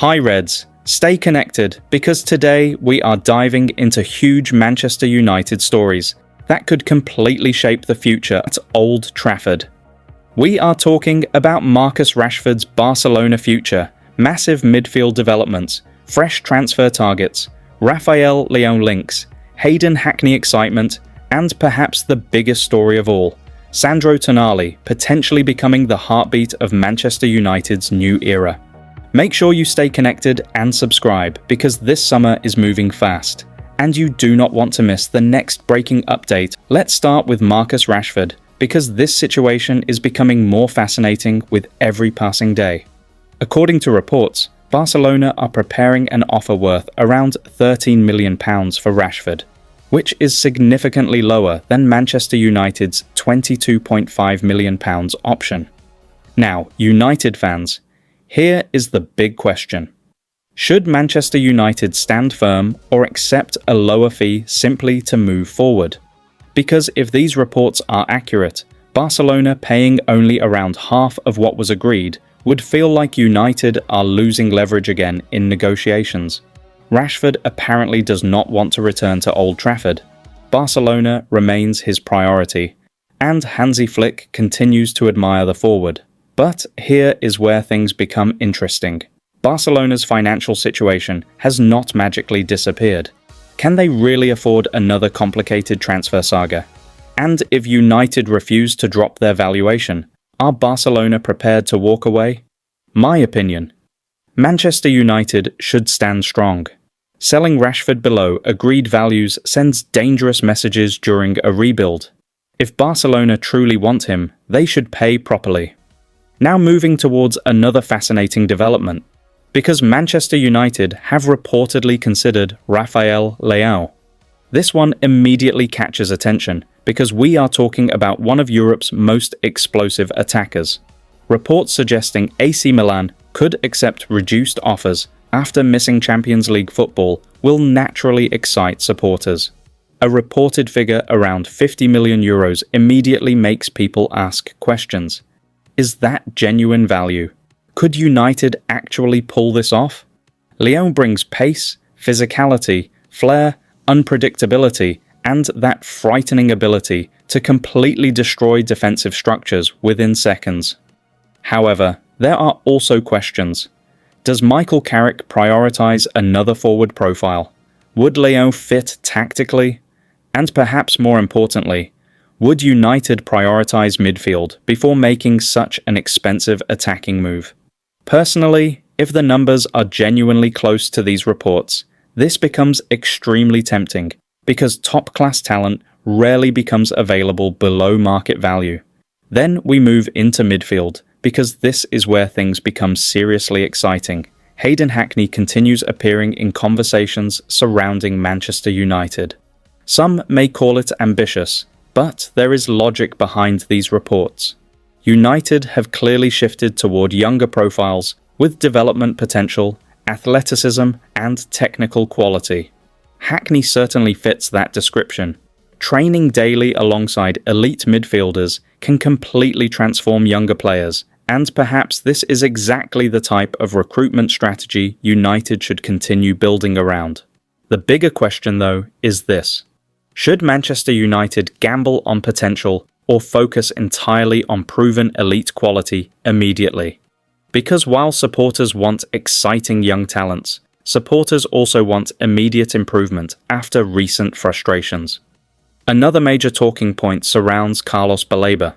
Hi Reds, stay connected because today we are diving into huge Manchester United stories that could completely shape the future at Old Trafford. We are talking about Marcus Rashford's Barcelona future, massive midfield developments, fresh transfer targets, Raphael Leao links, Hayden Hackney excitement, and perhaps the biggest story of all, Sandro Tonali potentially becoming the heartbeat of Manchester United's new era. Make sure you stay connected and subscribe because this summer is moving fast, and you do not want to miss the next breaking update. Let's start with Marcus Rashford, because this situation is becoming more fascinating with every passing day. According to reports, Barcelona are preparing an offer worth around £13 million for Rashford, which is significantly lower than Manchester United's £22.5 million option. Now, United fans, here is the big question. Should Manchester United stand firm or accept a lower fee simply to move forward? Because if these reports are accurate, Barcelona paying only around half of what was agreed would feel like United are losing leverage again in negotiations. Rashford apparently does not want to return to Old Trafford. Barcelona remains his priority, and Hansi Flick continues to admire the forward. But here is where things become interesting. Barcelona's financial situation has not magically disappeared. Can they really afford another complicated transfer saga? And if United refuse to drop their valuation, are Barcelona prepared to walk away? My opinion: Manchester United should stand strong. Selling Rashford below agreed values sends dangerous messages during a rebuild. If Barcelona truly want him, they should pay properly. Now moving towards another fascinating development, because Manchester United have reportedly considered Raphael Leao. This one immediately catches attention because we are talking about one of Europe's most explosive attackers. Reports suggesting AC Milan could accept reduced offers after missing Champions League football will naturally excite supporters. A reported figure around €50 million immediately makes people ask questions. Is that genuine value? Could United actually pull this off? Leao brings pace, physicality, flair, unpredictability, and that frightening ability to completely destroy defensive structures within seconds. However, there are also questions. Does Michael Carrick prioritize another forward profile? Would Leao fit tactically? And perhaps more importantly, would United prioritize midfield before making such an expensive attacking move? Personally, if the numbers are genuinely close to these reports, this becomes extremely tempting because top-class talent rarely becomes available below market value. Then we move into midfield, because this is where things become seriously exciting. Hayden Hackney continues appearing in conversations surrounding Manchester United. Some may call it ambitious, but there is logic behind these reports. United have clearly shifted toward younger profiles with development potential, athleticism, and technical quality. Hackney certainly fits that description. Training daily alongside elite midfielders can completely transform younger players, and perhaps this is exactly the type of recruitment strategy United should continue building around. The bigger question, though, is this. Should Manchester United gamble on potential or focus entirely on proven elite quality immediately? Because while supporters want exciting young talents, supporters also want immediate improvement after recent frustrations. Another major talking point surrounds Carlos Baleba.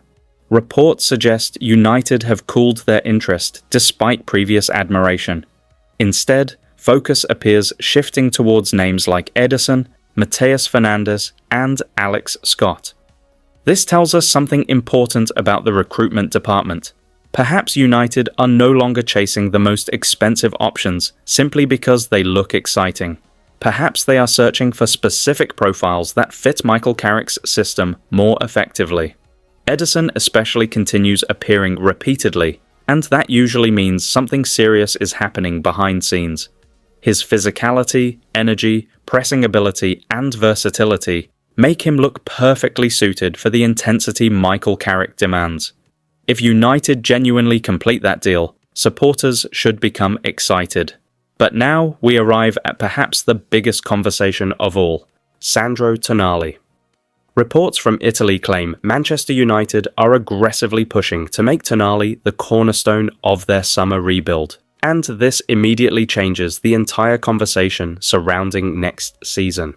Reports suggest United have cooled their interest despite previous admiration. Instead, focus appears shifting towards names like Ederson, Matteas Fernandez, and Alex Scott. This tells us something important about the recruitment department. Perhaps United are no longer chasing the most expensive options simply because they look exciting. Perhaps they are searching for specific profiles that fit Michael Carrick's system more effectively. Ederson especially continues appearing repeatedly, and that usually means something serious is happening behind scenes. His physicality, energy, pressing ability, and versatility make him look perfectly suited for the intensity Michael Carrick demands. If United genuinely complete that deal, supporters should become excited. But now we arrive at perhaps the biggest conversation of all, Sandro Tonali. Reports from Italy claim Manchester United are aggressively pushing to make Tonali the cornerstone of their summer rebuild, and this immediately changes the entire conversation surrounding next season.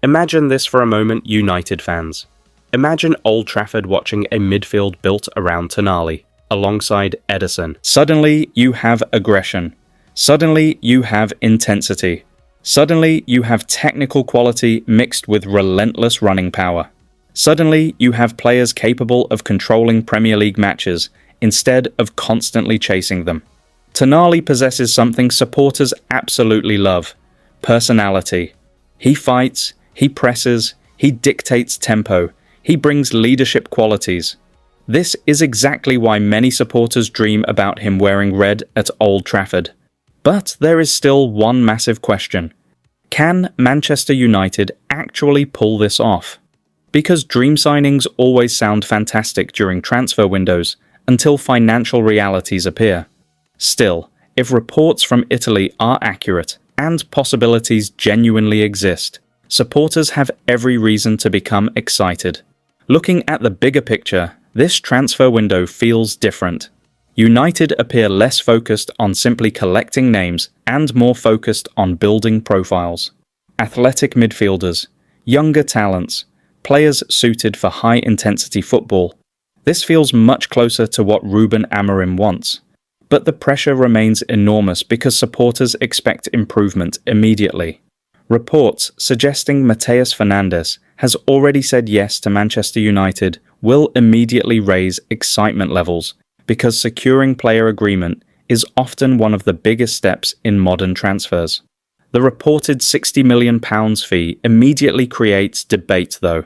Imagine this for a moment, United fans. Imagine Old Trafford watching a midfield built around Tonali, alongside Ederson. Suddenly you have aggression. Suddenly you have intensity. Suddenly you have technical quality mixed with relentless running power. Suddenly you have players capable of controlling Premier League matches instead of constantly chasing them. Tonali possesses something supporters absolutely love: personality. He fights, he presses, he dictates tempo, he brings leadership qualities. This is exactly why many supporters dream about him wearing red at Old Trafford. But there is still one massive question. Can Manchester United actually pull this off? Because dream signings always sound fantastic during transfer windows until financial realities appear. Still, if reports from Italy are accurate and possibilities genuinely exist, supporters have every reason to become excited. Looking at the bigger picture, this transfer window feels different. United appear less focused on simply collecting names and more focused on building profiles. Athletic midfielders, younger talents, players suited for high-intensity football. This feels much closer to what Ruben Amorim wants. But the pressure remains enormous because supporters expect improvement immediately. Reports suggesting Matteas Fernandez has already said yes to Manchester United will immediately raise excitement levels, because securing player agreement is often one of the biggest steps in modern transfers. The reported £60 million fee immediately creates debate though.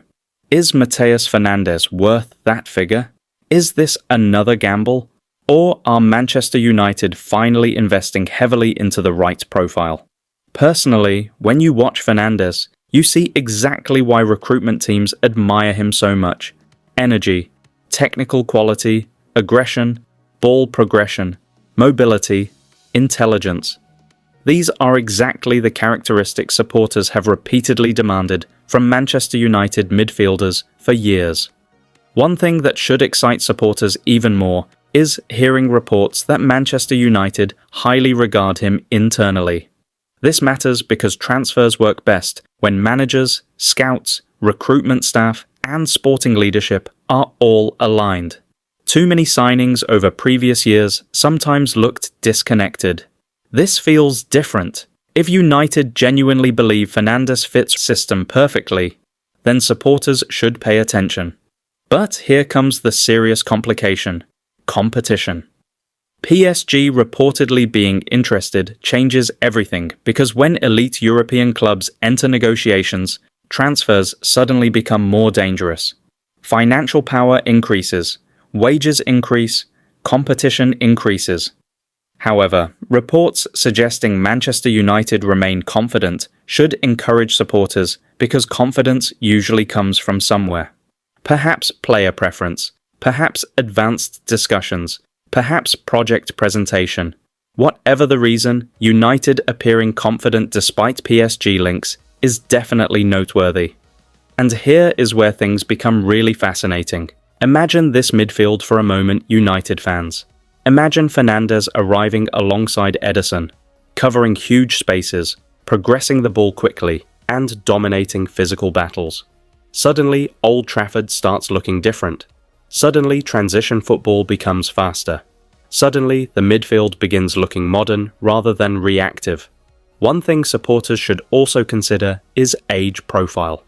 Is Matteas Fernandez worth that figure? Is this another gamble? Or are Manchester United finally investing heavily into the right profile? Personally, when you watch Fernandez, you see exactly why recruitment teams admire him so much. Energy, technical quality, aggression, ball progression, mobility, intelligence. These are exactly the characteristics supporters have repeatedly demanded from Manchester United midfielders for years. One thing that should excite supporters even more is hearing reports that Manchester United highly regard him internally. This matters because transfers work best when managers, scouts, recruitment staff, and sporting leadership are all aligned. Too many signings over previous years sometimes looked disconnected. This feels different. If United genuinely believe Fernandes fits the system perfectly, then supporters should pay attention. But here comes the serious complication: competition. PSG reportedly being interested changes everything, because when elite European clubs enter negotiations, transfers suddenly become more dangerous. Financial power increases, wages increase, competition increases. However, reports suggesting Manchester United remain confident should encourage supporters, because confidence usually comes from somewhere. Perhaps player preference, perhaps advanced discussions, perhaps project presentation. Whatever the reason, United appearing confident despite PSG links is definitely noteworthy. And here is where things become really fascinating. Imagine this midfield for a moment, United fans. Imagine Fernandes arriving alongside Ederson, covering huge spaces, progressing the ball quickly, and dominating physical battles. Suddenly, Old Trafford starts looking different. Suddenly, transition football becomes faster. Suddenly, the midfield begins looking modern rather than reactive. One thing supporters should also consider is age profile.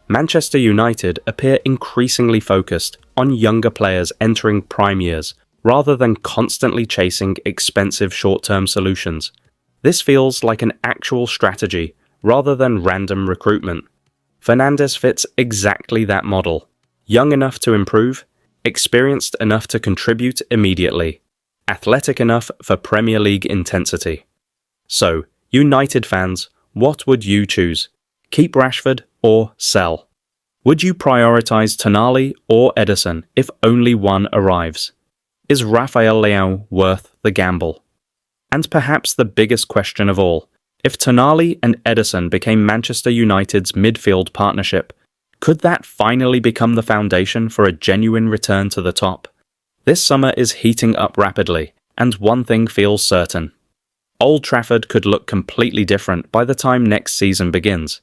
Manchester United appear increasingly focused on younger players entering prime years, rather than constantly chasing expensive short-term solutions. This feels like an actual strategy, rather than random recruitment. Fernandes fits exactly that model. Young enough to improve, experienced enough to contribute immediately, athletic enough for Premier League intensity. So, United fans, what would you choose? Keep Rashford or sell? Would you prioritise Tonali or Ederson if only one arrives? Is Raphael Leao worth the gamble? And perhaps the biggest question of all, if Tonali and Ederson became Manchester United's midfield partnership, could that finally become the foundation for a genuine return to the top? This summer is heating up rapidly, and one thing feels certain. Old Trafford could look completely different by the time next season begins.